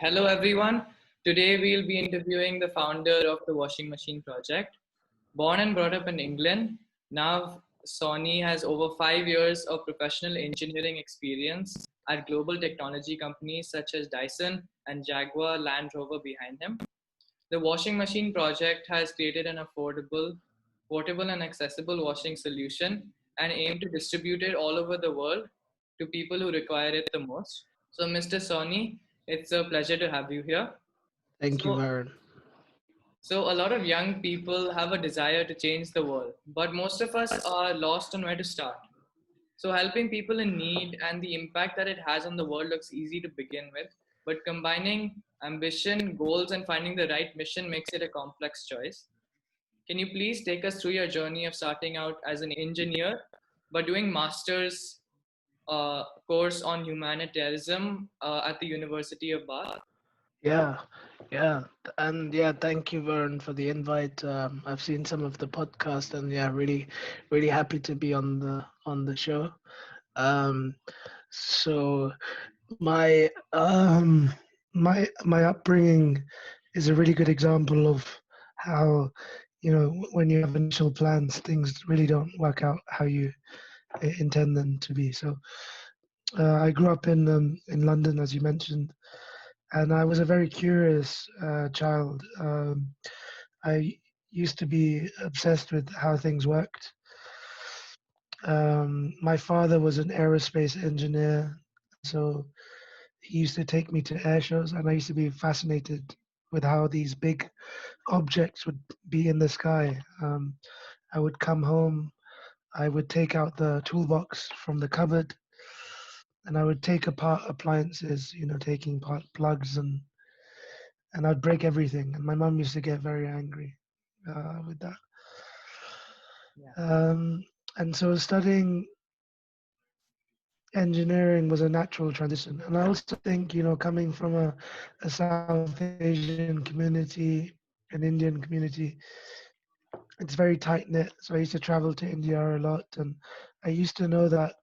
Hello everyone. Today we'll be interviewing the founder of the washing machine project. Born and brought up in England, Nav Sawhney has over 5 years of professional engineering experience at global technology companies such as Dyson and Jaguar Land Rover behind him. The washing machine project has created an affordable, portable and accessible washing solution and aim to distribute it all over the world to people who require it the most. So, Mr. Sawhney, it's a pleasure to have you here. Thank you, So, Varun. so a lot of young people have a desire to change the world, but most of us are lost on where to start. So, helping people in need and the impact that it has on the world looks easy to begin with, but combining ambition, goals, and finding the right mission makes it a complex choice. Can you please take us through your journey of starting out as an engineer, but doing master's course on humanitarianism at the University of Bath? Yeah, yeah, thank you, Varun, for the invite. I've seen some of the podcast, and yeah, really happy to be on the show. Um, so my my upbringing is a really good example of how when you have initial plans, things really don't work out how you intend them to be. So I grew up in London, as you mentioned, and I was a very curious child. I used to be obsessed with how things worked. My father was an aerospace engineer, so he used to take me to air shows, and I used to be fascinated with how these big objects would be in the sky. I would come home, I would take out the toolbox from the cupboard, and I would take apart appliances, taking apart plugs and I'd break everything. And my mum used to get very angry with that. Yeah. And so studying engineering was a natural transition. And I also think, coming from a South Asian community, an Indian community, it's very tight knit. So I used to travel to India a lot, and I used to know that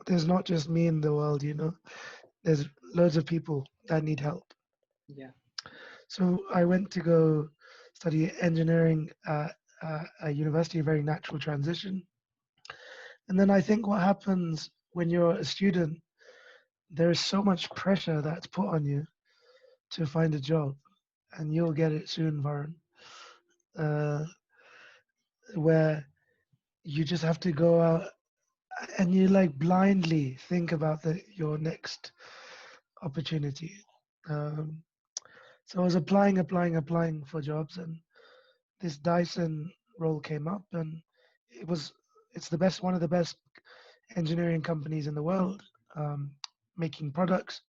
there's not just me in the world, there's loads of people that need help. Yeah. So I went to go study engineering at a university, a very natural transition. And then I think what happens when you're a student, there is so much pressure that's put on you to find a job, and you'll get it soon, Varun, uh, where you just have to go out and you like blindly think about your next opportunity. Um, so I was applying for jobs, and this Dyson role came up, and it's the best, one of the best engineering companies in the world, um, making products,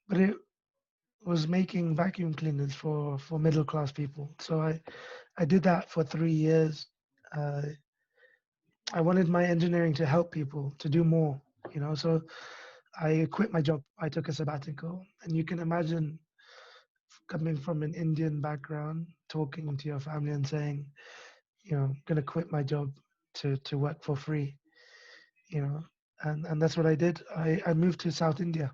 but it was making vacuum cleaners for middle class people. So I did that for 3 years. uh, I wanted my engineering to help people to do more, so I quit my job. I took a sabbatical, and you can imagine coming from an Indian background, talking to your family and saying, I'm gonna quit my job to work for free, you know, and that's what I did. I moved to South India.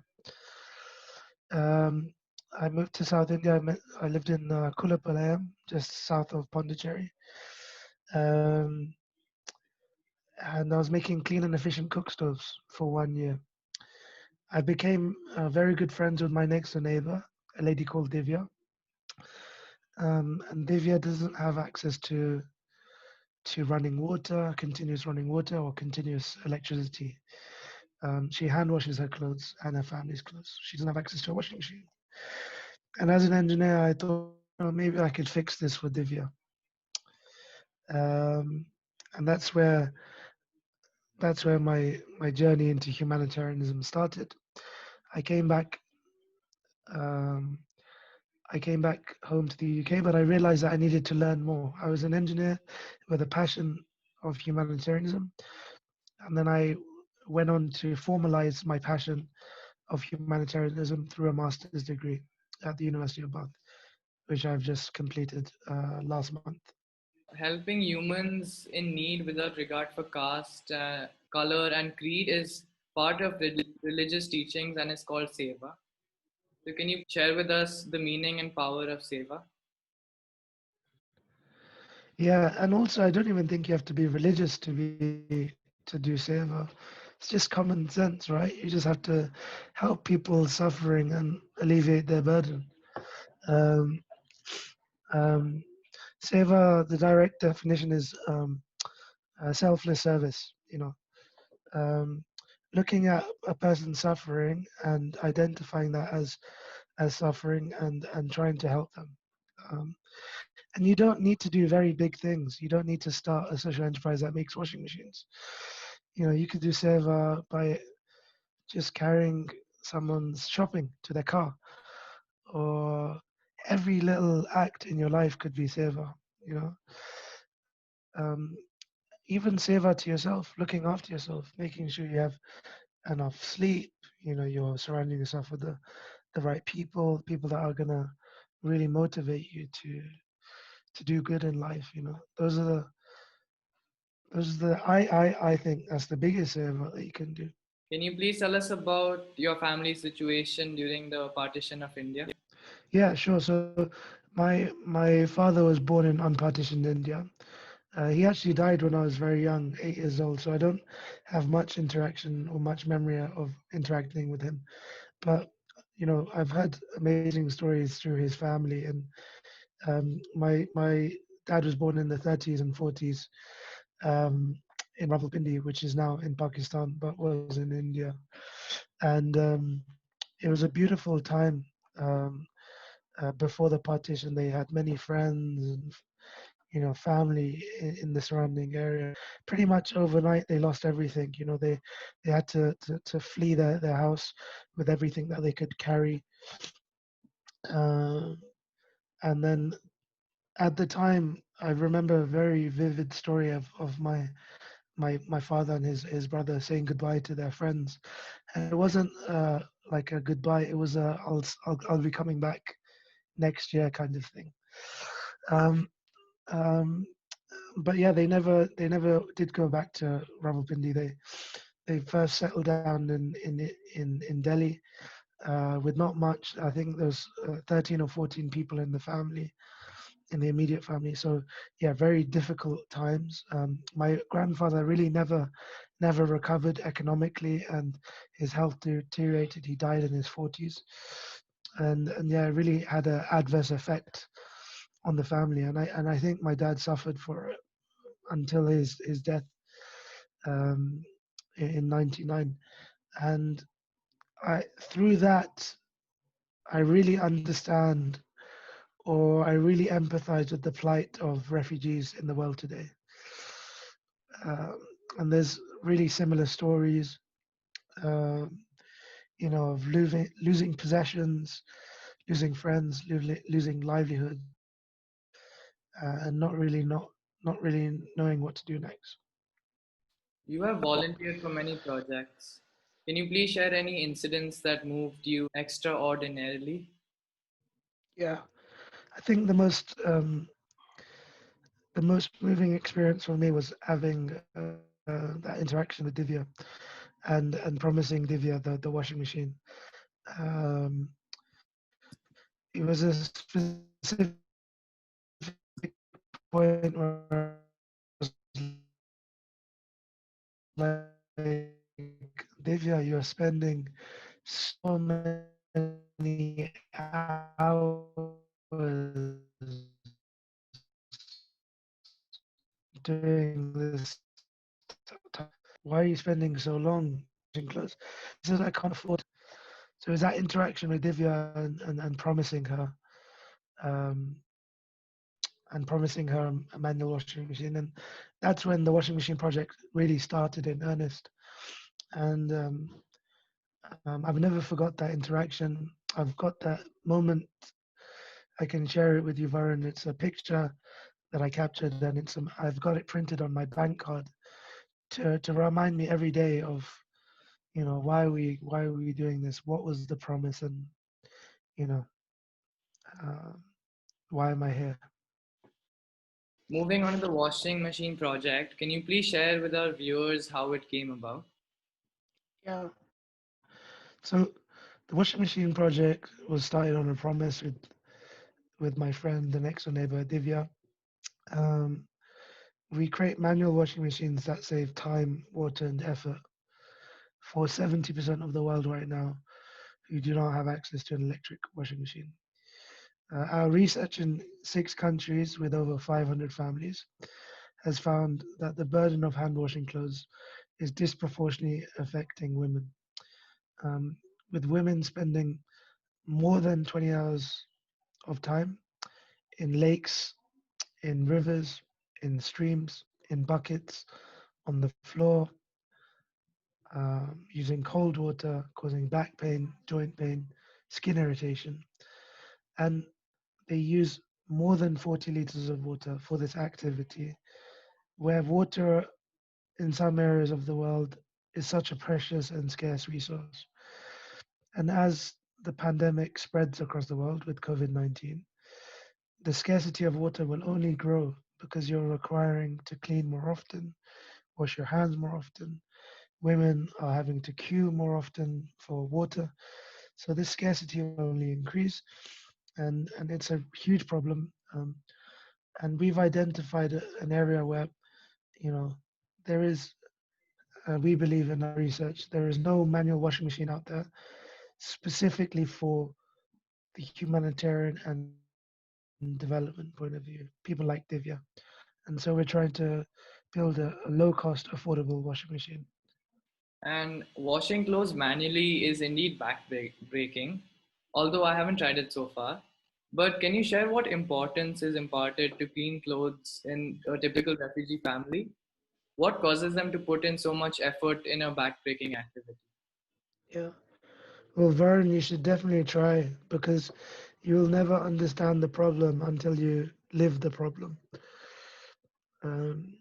Um, I moved to South India. I lived in Kulapalayam, just south of Pondicherry, um, and I was making clean and efficient cook stoves for 1 year. I became very good friends with my next door neighbor, a lady called Divya. And Divya doesn't have access to running water, continuous running water, or continuous electricity. She hand washes her clothes and her family's clothes. She doesn't have access to a washing machine. And as an engineer, I thought, maybe I could fix this with Divya. Um, and that's where my journey into humanitarianism started. I came back. Um, I came back home to the UK, but I realized that I needed to learn more. I was an engineer with a passion of humanitarianism, and then I went on to formalize my passion of humanitarianism through a master's degree at the University of Bath, which I've just completed last month. Helping humans in need without regard for caste, color, and creed is part of religious teachings and is called Seva. So can you share with us the meaning and power of Seva? Yeah, and also I don't even think you have to be religious to do seva. It's just common sense, right? You just have to help people suffering and alleviate their burden. Um, um, Seva, the direct definition is selfless service. Um, looking at a person suffering and identifying that as suffering and trying to help them. Um, and you don't need to do very big things. You don't need to start a social enterprise that makes washing machines. You could do Seva by just carrying someone's shopping to their car, or every little act in your life could be Seva. You know, um, even Seva to yourself, looking after yourself, making sure you have enough sleep. You're surrounding yourself with the right people that are gonna really motivate you to do good in life. I think that's the biggest Seva that you can do. Can you please tell us about your family situation during the partition of India? Yeah, sure. So my father was born in unpartitioned India. He actually died when I was very young, 8 years old. So I don't have much interaction or much memory of interacting with him. But I've had amazing stories through his family, and my dad was born in the 30s and 40s um, in Rawalpindi, which is now in Pakistan, but was in India, and it was a beautiful time. Um, before the partition, they had many friends and family in the surrounding area. Pretty much overnight, they lost everything. They had to flee their house with everything that they could carry. Uh, and then at the time, I remember a very vivid story of my father and his brother saying goodbye to their friends, and it wasn't like a goodbye. It was a I'll be coming back next year kind of thing. Um, um, but yeah, they never did go back to Rawalpindi. They first settled down in Delhi with not much. I think there's 13 or 14 people in the family, in the immediate family. So yeah, very difficult times. My grandfather really never recovered economically, and his health deteriorated. He died in his 40s, and yeah, it really had an adverse effect on the family. And I think my dad suffered for it until his death um, in '99. And through that, I really understand, or I really empathize with the plight of refugees in the world today. Um, and there's really similar stories, um, of losing possessions, losing friends, losing livelihoods, and not really knowing what to do next. You have volunteered for many projects. Can you please share any incidents that moved you extraordinarily? Yeah, I think the most moving experience for me was having that interaction with Divya and promising Divya the washing machine. Um, it was a specific point where I was like, Divya, you're spending so many hours doing this task. Why are you spending so long washing clothes? He says, I can't afford it. So it was that interaction with Divya and promising her um, a manual washing machine. And that's when the washing machine project really started in earnest. And I've never forgot that interaction. I've got that moment. I can share it with you, Varun. It's a picture that I captured, and I've got it printed on my bank card to remind me every day of why are we doing this? What was the promise? And you know uh, why am I here? Moving on to the washing machine project, can you please share with our viewers how it came about? Yeah. So The washing machine project was started on a promise with my friend, the next door neighbor, Divya. Um, we create manual washing machines that save time, water, and effort for 70% of the world right now who do not have access to an electric washing machine. Our research in 6 countries with over 500 families has found that the burden of hand washing clothes is disproportionately affecting women, um, with women spending more than 20 hours of time in lakes, in rivers, in streams, in buckets, on the floor, using cold water, causing back pain, joint pain, skin irritation. And they use more than 40 liters of water for this activity, where water in some areas of the world is such a precious and scarce resource. And as the pandemic spreads across the world with COVID 19, the scarcity of water will only grow because you're requiring to clean more often, wash your hands more often. Women are having to queue more often for water. So this scarcity will only increase, and it's a huge problem. And we've identified an area where, you know, there is, we believe in our research, there is no manual washing machine out there specifically for the humanitarian and development point of view, people like Divya. And so we're trying to build a low cost, affordable washing machine. And washing clothes manually is indeed breaking, although I haven't tried it so far. But can you share what importance is imparted to clean clothes in a typical refugee family? What causes them to put in so much effort in a backbreaking activity? Yeah. Well, Vern, you should definitely try because you'll never understand the problem until you live the problem. Um,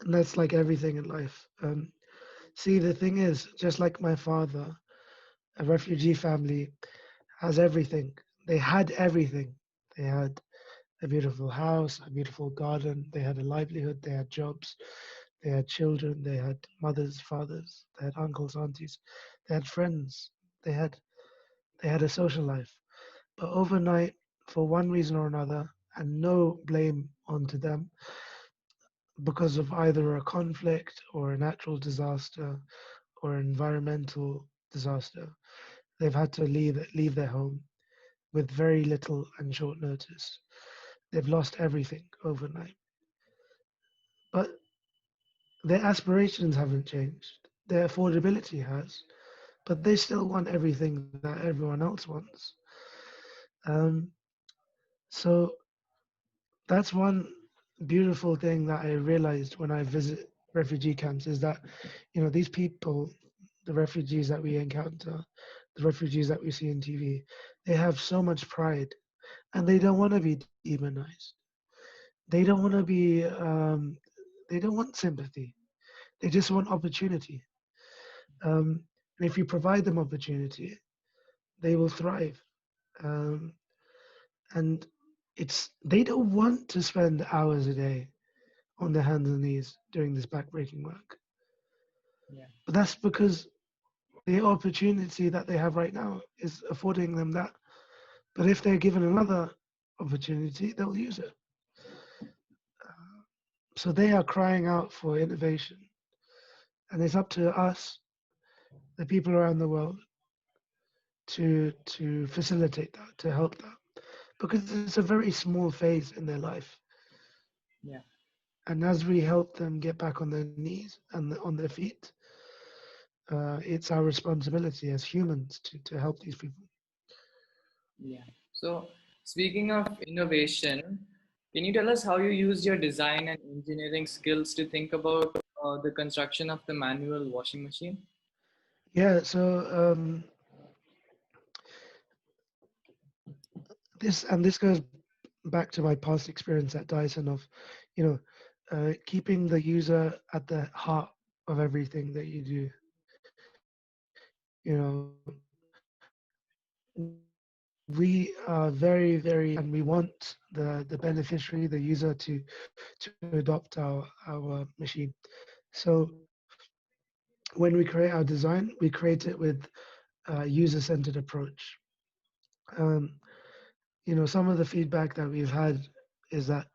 and that's like everything in life. See, the thing is, just like my father, a refugee family has everything. They had everything. They had a beautiful house, a beautiful garden. They had a livelihood. They had jobs. They had children. They had mothers, fathers. They had uncles, aunties. They had friends. They had they had a social life. But overnight, for one reason or another, and no blame onto them, because of either a conflict or a natural disaster or environmental disaster, they've had to leave their home with very little and short notice. They've lost everything overnight. But their aspirations haven't changed. Their affordability has, but they still want everything that everyone else wants. Um, so that's one beautiful thing that I realized when I visit refugee camps is that, these people, the refugees that we encounter, the refugees that we see in TV, they have so much pride and they don't want to be demonized. They don't want to be, they don't want sympathy. They just want opportunity. And if you provide them opportunity, they will thrive. Um, and they don't want to spend hours a day on their hands and knees doing this backbreaking work. Yeah. But that's because the opportunity that they have right now is affording them that. But if they're given another opportunity, they'll use it. So they are crying out for innovation. And it's up to us, the people around the world, to facilitate that, to help that. Because it's a very small phase in their life. Yeah. And as we help them get back on their knees and on their feet, it's our responsibility as humans to help these people. Yeah. So, speaking of innovation, can you tell us how you used your design and engineering skills to think about the construction of the manual washing machine? Yeah, so this goes back to my past experience at Dyson of, you know, keeping the user at the heart of everything that you do. We are very, very, and we want the beneficiary, the user, to adopt our machine. So when we create our design, we create it with user-centered approach. Um, some of the feedback that we've had is that,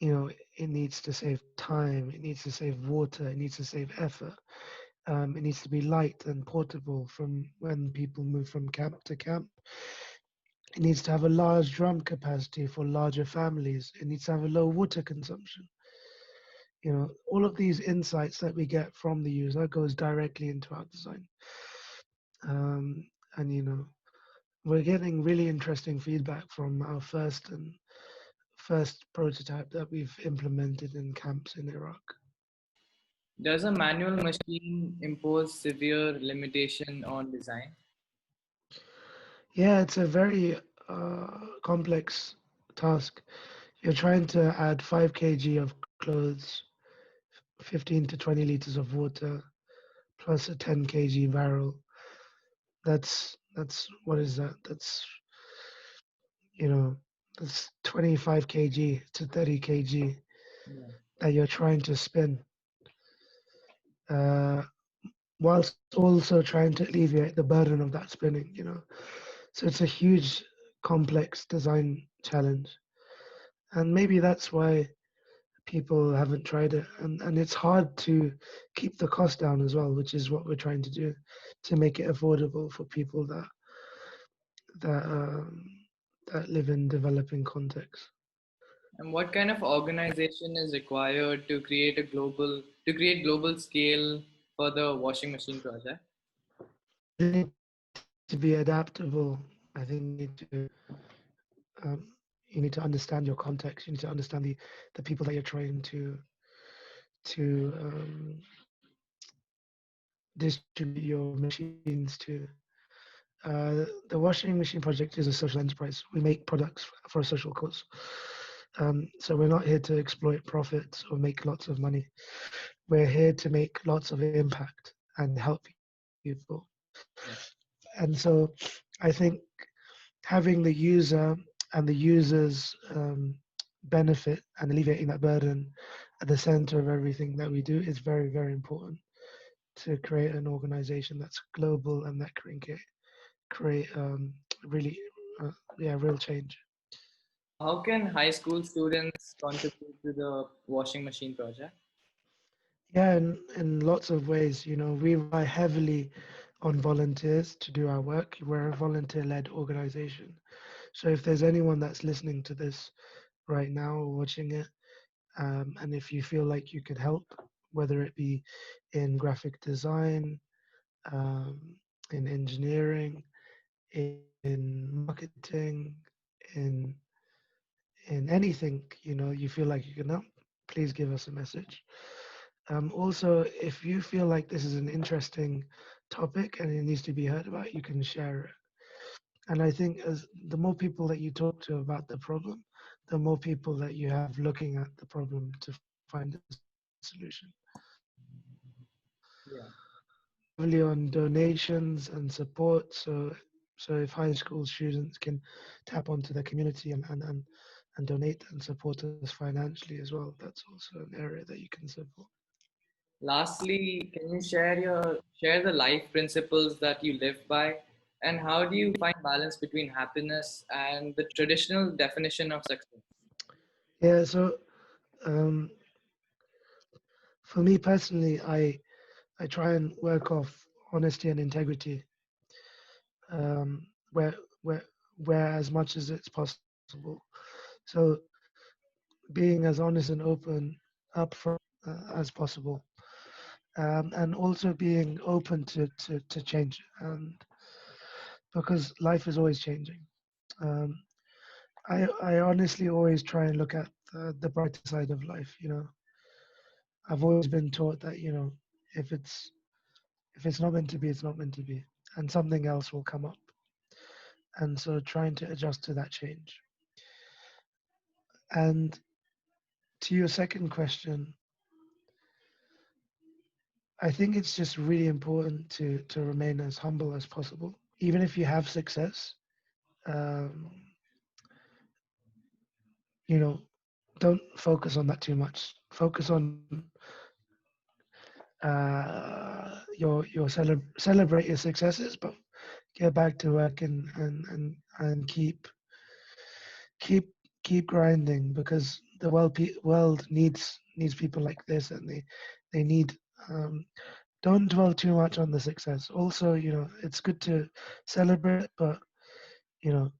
it needs to save time, it needs to save water, it needs to save effort. It needs to be light and portable from when people move from camp to camp. It needs to have a large drum capacity for larger families. It needs to have a low water consumption. All of these insights that we get from the user goes directly into our design. And we're getting really interesting feedback from our first prototype that we've implemented in camps in Iraq. Does a manual machine impose severe limitation on design? Yeah, it's a very complex task. You're trying to add 5 kg of clothes, 15 to 20 liters of water, plus a 10 kg barrel. That's what is that? You know, that's 25 kg to 30 kg Yeah. that you're trying to spin, uh, whilst also trying to alleviate the burden of that spinning. So it's a huge, complex design challenge, and maybe that's why people haven't tried it, and it's hard to keep the cost down as well, which is what we're trying to do, to make it affordable for people that um, that live in developing contexts. And what kind of organization is required to create global scale for the washing machine project? You need to be adaptable. I think um, you need to understand your context. You need to understand the people that you're trying to distribute your machines to. The washing machine project is a social enterprise. We make products for a social cause. So we're not here to exploit profits or make lots of money. We're here to make lots of impact and help people. Yeah. And so I think having the user and the user's benefit and alleviating that burden at the center of everything that we do is very, very important to create an organization that's global and that can create really, real change. How can high school students contribute to the washing machine project? Yeah, in lots of ways, we rely heavily on volunteers to do our work. We're a volunteer-led organization. So if there's anyone that's listening to this right now or watching it, and if you feel like you could help, whether it be in graphic design, um, in engineering, in marketing, in in anything, you feel like you can help, please give us a message. Also, if you feel like this is an interesting topic and it needs to be heard about, you can share it. And I think as the more people that you talk to about the problem, the more people that you have looking at the problem to find a solution. Yeah. We rely heavily on donations and support. So if high school students can tap onto their community and donate and support us financially as well, that's also an area that you can support. Lastly, can you share the life principles that you live by, and how do you find balance between happiness and the traditional definition of success? Yeah, so um, for me personally, I try and work off honesty and integrity, um, where where where as much as it's possible. So being as honest and open upfront as possible, and also being open to change, and because life is always changing. Um, I honestly always try and look at the brighter side of life. I've always been taught that if it's if it's not meant to be, it's not meant to be, and something else will come up. And so trying to adjust to that change. And to your second question, I think it's just really important to remain as humble as possible. Even if you have success, um, you know, don't focus on that too much. Focus on celebrate your successes, but get back to work and keep keep grinding, because the world needs people like this, and they need, um, don't dwell too much on the success. Also, it's good to celebrate, but you know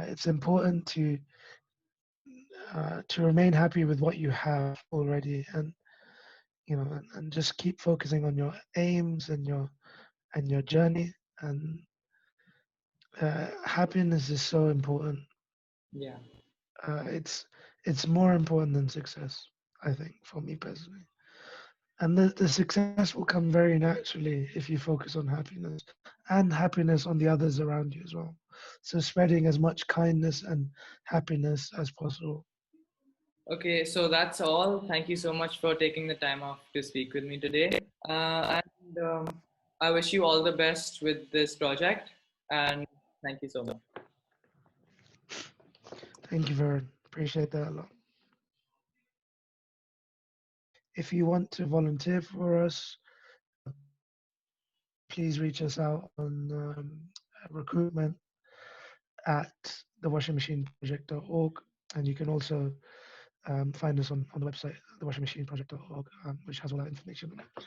it's important to remain happy with what you have already, and and just keep focusing on your aims and your journey. And happiness is so important. Yeah. It's more important than success, I think, for me personally. And the success will come very naturally if you focus on happiness, and happiness on the others around you as well. So spreading as much kindness and happiness as possible. Okay, so that's all. Thank you so much for taking the time off to speak with me today. And I wish you all the best with this project. And thank you so much. Thank you, Vern. Appreciate that a lot. If you want to volunteer for us, please reach us out on recruitment at thewashingmachineproject.org. And you can also find us on the website, thewashingmachineproject.org, which has all that information on it.